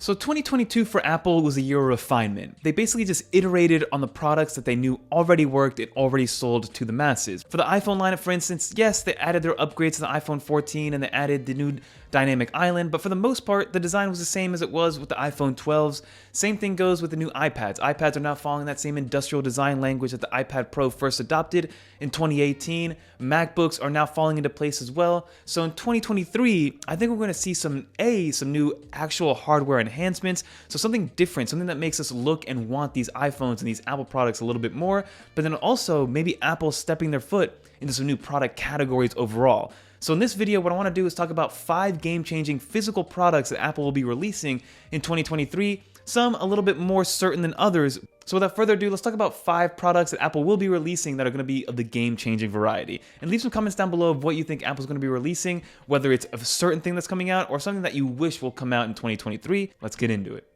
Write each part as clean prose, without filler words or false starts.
So 2022 for Apple was a year of refinement. They basically just iterated on the products that they knew already worked and already sold to the masses. For the iPhone lineup, for instance, yes, they added their upgrades to the iPhone 14 and they added the new dynamic island, but for the most part, the design was the same as it was with the iPhone 12s. Same thing goes with the new iPads. iPads are now following that same industrial design language that the iPad Pro first adopted in 2018. MacBooks are now falling into place as well. So in 2023, I think we're going to see some new actual hardware enhancements, so something different, something that makes us look and want these iPhones and these Apple products a little bit more, but then also maybe Apple stepping their foot into some new product categories overall. So in this video, what I want to do is talk about 5 game-changing physical products that Apple will be releasing in 2023, some a little bit more certain than others. So without further ado, let's talk about 5 products that Apple will be releasing that are going to be of the game-changing variety. And leave some comments down below of what you think Apple's going to be releasing, whether it's a certain thing that's coming out or something that you wish will come out in 2023. Let's get into it.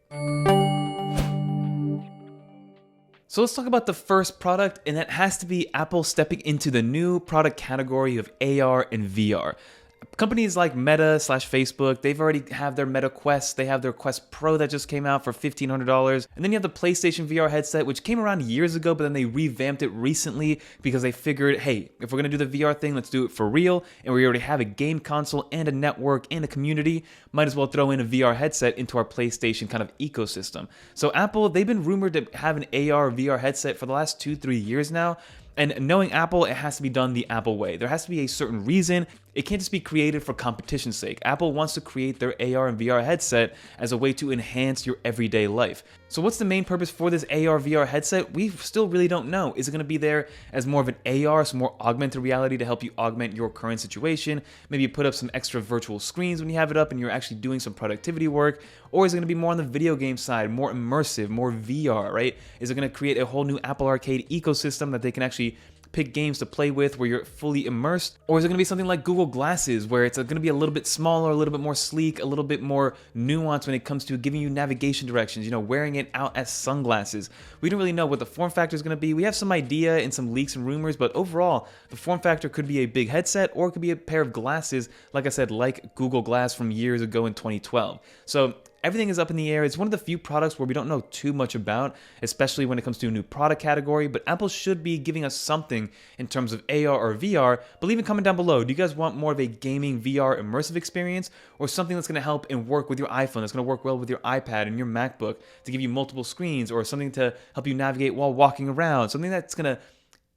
So let's talk about the first product, and that has to be Apple stepping into the new product category of AR and VR. Companies like Meta / Facebook, they've already have their Meta Quest, they have their Quest Pro that just came out for $1,500, and then you have the PlayStation VR headset, which came around years ago, but then they revamped it recently because they figured, hey, if we're gonna do the VR thing, let's do it for real, and we already have a game console and a network and a community, might as well throw in a VR headset into our PlayStation kind of ecosystem. So Apple, they've been rumored to have an AR VR headset for the last 2-3 years now. And knowing Apple, it has to be done the Apple way. There has to be a certain reason. It can't just be created for competition's sake. Apple wants to create their AR and VR headset as a way to enhance your everyday life. So what's the main purpose for this AR VR headset? We still really don't know. Is it going to be there as more of an AR, some more augmented reality to help you augment your current situation? Maybe you put up some extra virtual screens when you have it up and you're actually doing some productivity work? Or is it going to be more on the video game side, more immersive, more VR, right? Is it going to create a whole new Apple Arcade ecosystem that they can actually pick games to play with where you're fully immersed? Or is it going to be something like Google Glasses where it's going to be a little bit smaller, a little bit more sleek, a little bit more nuanced when it comes to giving you navigation directions, wearing it out as sunglasses? We don't really know what the form factor is going to be. We have some idea and some leaks and rumors, but overall, the form factor could be a big headset or it could be a pair of glasses, like I said, like Google Glass from years ago in 2012. So everything is up in the air. It's one of the few products where we don't know too much about, especially when it comes to a new product category, but Apple should be giving us something in terms of AR or VR. But leave a comment down below. Do you guys want more of a gaming VR immersive experience or something that's going to help and work with your iPhone, that's going to work well with your iPad and your MacBook to give you multiple screens, or something to help you navigate while walking around, something that's going to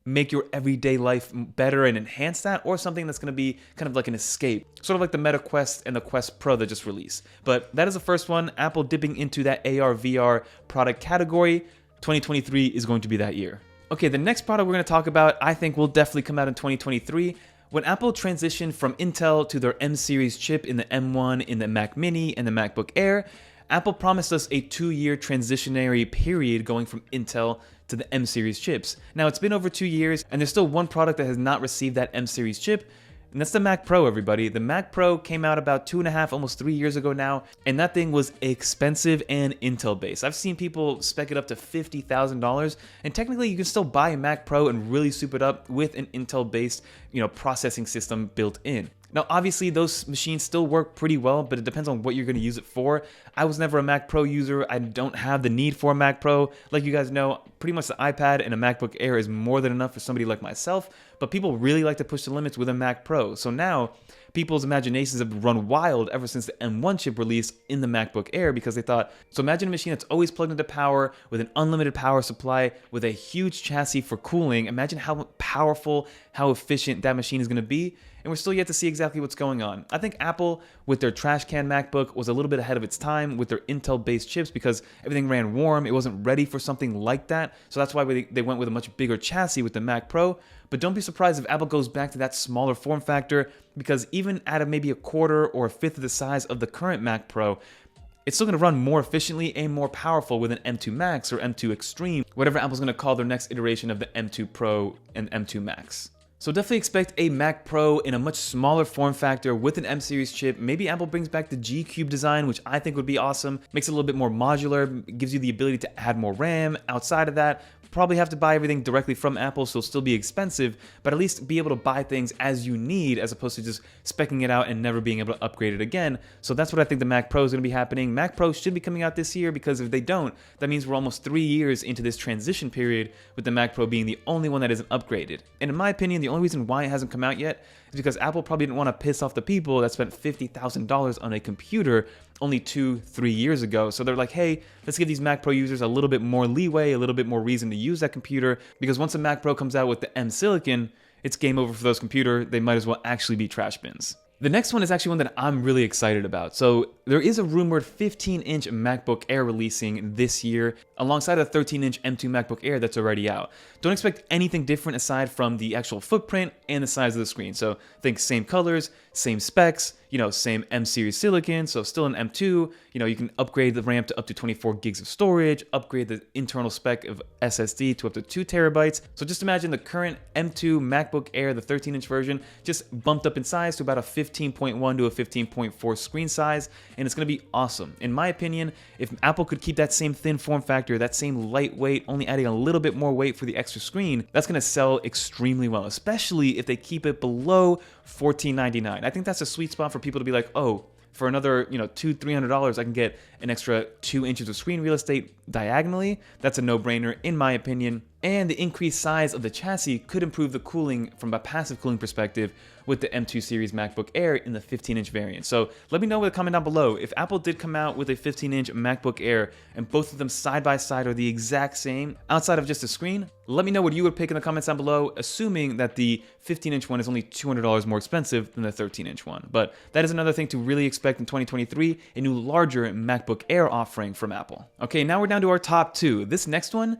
make your everyday life better and enhance that, or something that's going to be kind of like an escape, sort of like the Meta Quest and the Quest Pro that just released. But that is the first one, Apple dipping into that AR VR product category. 2023 is going to be that year. Okay, the next product we're going to talk about, I think will definitely come out in 2023. When Apple transitioned from Intel to their M series chip in the M1, in the Mac Mini, and the MacBook Air, Apple promised us a 2-year transitionary period going from Intel to the M series chips. Now, it's been over 2 years, and there's still one product that has not received that M series chip, and that's the Mac Pro, everybody. The Mac Pro came out about 2.5, almost 3 years ago now, and that thing was expensive and Intel-based. I've seen people spec it up to $50,000, and technically you can still buy a Mac Pro and really soup it up with an Intel-based, processing system built in. Now, obviously, those machines still work pretty well, but it depends on what you're going to use it for. I was never a Mac Pro user. I don't have the need for a Mac Pro. Like you guys know, pretty much the iPad and a MacBook Air is more than enough for somebody like myself, but people really like to push the limits with a Mac Pro. So now, people's imaginations have run wild ever since the M1 chip released in the MacBook Air, because they thought, so imagine a machine that's always plugged into power with an unlimited power supply with a huge chassis for cooling. Imagine how powerful, how efficient that machine is going to be. And we're still yet to see exactly what's going on. I think Apple, with their trash can MacBook, was a little bit ahead of its time with their Intel-based chips because everything ran warm. It wasn't ready for something like that. So that's why they went with a much bigger chassis with the Mac Pro. But don't be surprised if Apple goes back to that smaller form factor, because even at maybe a quarter or a fifth of the size of the current Mac Pro, it's still going to run more efficiently and more powerful with an M2 Max or M2 Extreme, whatever Apple's going to call their next iteration of the M2 Pro and M2 Max. So definitely expect a Mac Pro in a much smaller form factor with an M series chip. Maybe Apple brings back the G Cube design, which I think would be awesome. Makes it a little bit more modular, gives you the ability to add more RAM outside of that. Probably have to buy everything directly from Apple, so it'll still be expensive, but at least be able to buy things as you need as opposed to just speccing it out and never being able to upgrade it again. So that's what I think the Mac Pro is going to be happening. Mac Pro should be coming out this year, because if they don't, that means we're almost 3 years into this transition period with the Mac Pro being the only one that isn't upgraded. And in my opinion, the only reason why it hasn't come out yet is because Apple probably didn't want to piss off the people that spent $50,000 on a computer only 2-3 years ago. So they're like, hey, let's give these Mac Pro users a little bit more leeway, a little bit more reason to use that computer, because once a Mac Pro comes out with the M Silicon, it's game over for those computers. They might as well actually be trash bins. The next one is actually one that I'm really excited about. So there is a rumored 15-inch MacBook Air releasing this year alongside a 13-inch M2 MacBook Air that's already out. Don't expect anything different aside from the actual footprint and the size of the screen. So think same colors, same specs, same M series silicon, so still an M2. You can upgrade the RAM to up to 24 gigs of storage, upgrade the internal spec of SSD to up to 2 terabytes. So just imagine the current M2 MacBook Air, the 13-inch version, just bumped up in size to about a 15.1 to a 15.4 screen size, and it's going to be awesome. In my opinion, if Apple could keep that same thin form factor, that same lightweight, only adding a little bit more weight for the extra screen, that's going to sell extremely well, especially if they keep it below $1499. I think that's a sweet spot for people to be like, oh, for another, $200-300, I can get an extra 2 inches of screen real estate diagonally. That's a no-brainer in my opinion. And the increased size of the chassis could improve the cooling from a passive cooling perspective with the M2 series MacBook Air in the 15-inch variant. So let me know in the comment down below if Apple did come out with a 15-inch MacBook Air and both of them side by side are the exact same outside of just the screen. Let me know what you would pick in the comments down below, assuming that the 15-inch one is only $200 more expensive than the 13-inch one. But that is another thing to really expect in 2023, a new larger MacBook Air offering from Apple. Okay, now we're down to our top 2. This next one,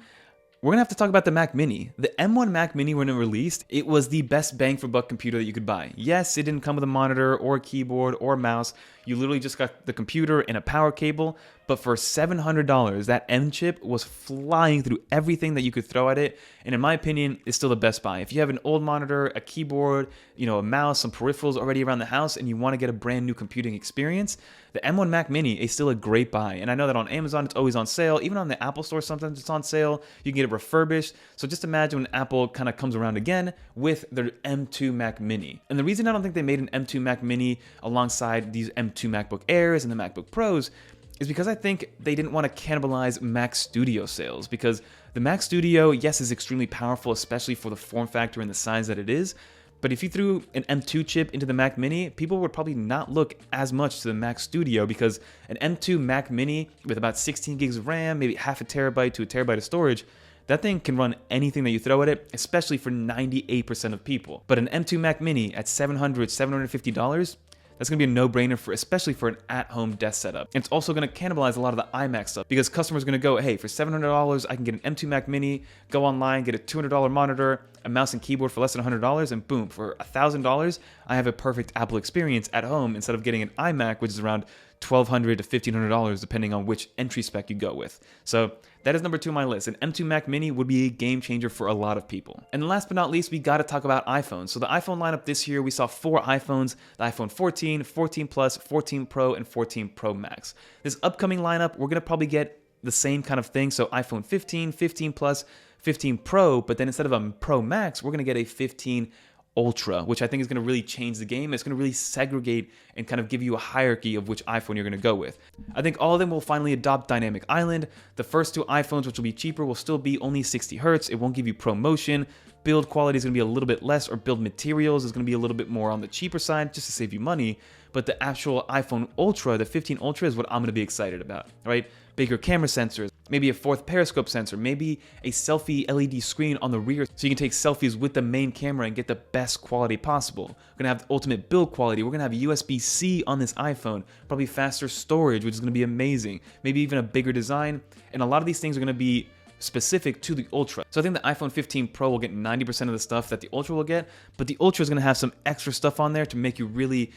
we're going to have to talk about the Mac Mini. The M1 Mac Mini, when it released, it was the best bang for buck computer that you could buy. Yes, it didn't come with a monitor or a keyboard or a mouse. You literally just got the computer and a power cable. But for $700, that M chip was flying through everything that you could throw at it. And in my opinion, it's still the best buy. If you have an old monitor, a keyboard, a mouse, some peripherals already around the house, and you want to get a brand new computing experience, the M1 Mac Mini is still a great buy. And I know that on Amazon, it's always on sale. Even on the Apple Store, sometimes it's on sale. You can get it refurbished. So just imagine when Apple kind of comes around again with their M2 Mac Mini. And the reason I don't think they made an M2 Mac Mini alongside these M2 MacBook Airs and the MacBook Pros is because I think they didn't want to cannibalize Mac Studio sales, because the Mac Studio, yes, is extremely powerful, especially for the form factor and the size that it is. But if you threw an M2 chip into the Mac Mini, people would probably not look as much to the Mac Studio, because an M2 Mac Mini with about 16 gigs of RAM, maybe half a terabyte to a terabyte of storage, that thing can run anything that you throw at it, especially for 98% of people. But an M2 Mac Mini at $750, that's going to be a no-brainer, especially for an at-home desk setup. And it's also going to cannibalize a lot of the iMac stuff, because customers are going to go, hey, for $700, I can get an M2 Mac Mini, go online, get a $200 monitor, a mouse and keyboard for less than $100, and boom, for $1,000, I have a perfect Apple experience at home instead of getting an iMac, which is around $1,200 to $1,500, depending on which entry spec you go with. So that is number 2 on my list. An M2 Mac Mini would be a game changer for a lot of people. And last but not least, we got to talk about iPhones. So the iPhone lineup this year, we saw 4 iPhones: the iPhone 14, 14 Plus, 14 Pro, and 14 Pro Max. This upcoming lineup, we're going to probably get the same kind of thing. So iPhone 15, 15 Plus, 15 Pro, but then instead of a Pro Max, we're going to get a 15 Ultra, which I think is going to really change the game. It's going to really segregate and kind of give you a hierarchy of which iPhone you're going to go with. I think all of them will finally adopt Dynamic Island. The first 2 iPhones, which will be cheaper, will still be only 60 Hz. It won't give you ProMotion. Build quality is going to be a little bit less, or build materials is going to be a little bit more on the cheaper side just to save you money. But the actual iPhone Ultra, the 15 Ultra, is what I'm going to be excited about, right? Bigger camera sensors, maybe a 4th periscope sensor, maybe a selfie LED screen on the rear so you can take selfies with the main camera and get the best quality possible. We're going to have ultimate build quality. We're going to have USB-C on this iPhone, probably faster storage, which is going to be amazing. Maybe even a bigger design. And a lot of these things are going to be specific to the Ultra. So I think the iPhone 15 Pro will get 90% of the stuff that the Ultra will get, but the Ultra is going to have some extra stuff on there to make you really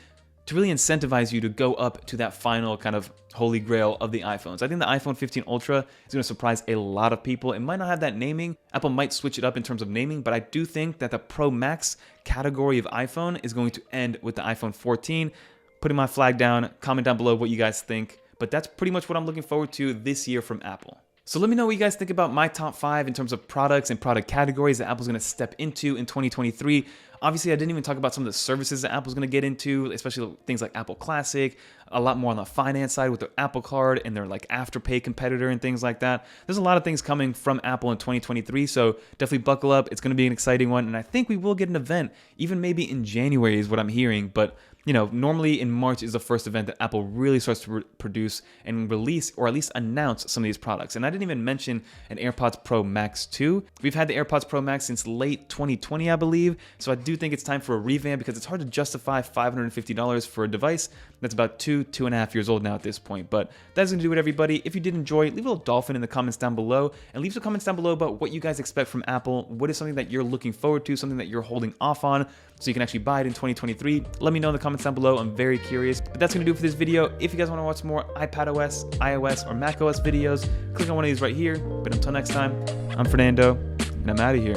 incentivize you to go up to that final kind of holy grail of the iPhones. I think the iPhone 15 Ultra is going to surprise a lot of people. It might not have that naming. Apple might switch it up in terms of naming, but I do think that the Pro Max category of iPhone is going to end with the iPhone 14. Putting my flag down, comment down below what you guys think. But that's pretty much what I'm looking forward to this year from Apple. So let me know what you guys think about my top 5 in terms of products and product categories that Apple's going to step into in 2023. Obviously, I didn't even talk about some of the services that Apple's going to get into, especially things like Apple Classic, a lot more on the finance side with their Apple Card and their like Afterpay competitor and things like that. There's a lot of things coming from Apple in 2023, so definitely buckle up. It's going to be an exciting one, and I think we will get an event, even maybe in January is what I'm hearing, but you know, normally in March is the first event that Apple really starts to produce and release, or at least announce some of these products. And I didn't even mention an AirPods Pro Max 2. We've had the AirPods Pro Max since late 2020, I believe. So I do think it's time for a revamp because it's hard to justify $550 for a device that's about 2.5 years old now at this point. But that's gonna do it, everybody. If you did enjoy, leave a little dolphin in the comments down below, and leave some comments down below about what you guys expect from Apple. What is something that you're looking forward to, something that you're holding off on, so you can actually buy it in 2023. Let me know in the comments down below. I'm very curious. But that's gonna do it for this video. If you guys wanna watch more iPadOS, iOS, or macOS videos, click on one of these right here. But until next time, I'm Fernando, and I'm out of here.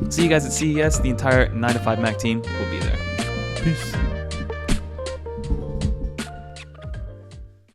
See you guys at CES. The entire 9 to 5 Mac team will be there. Peace.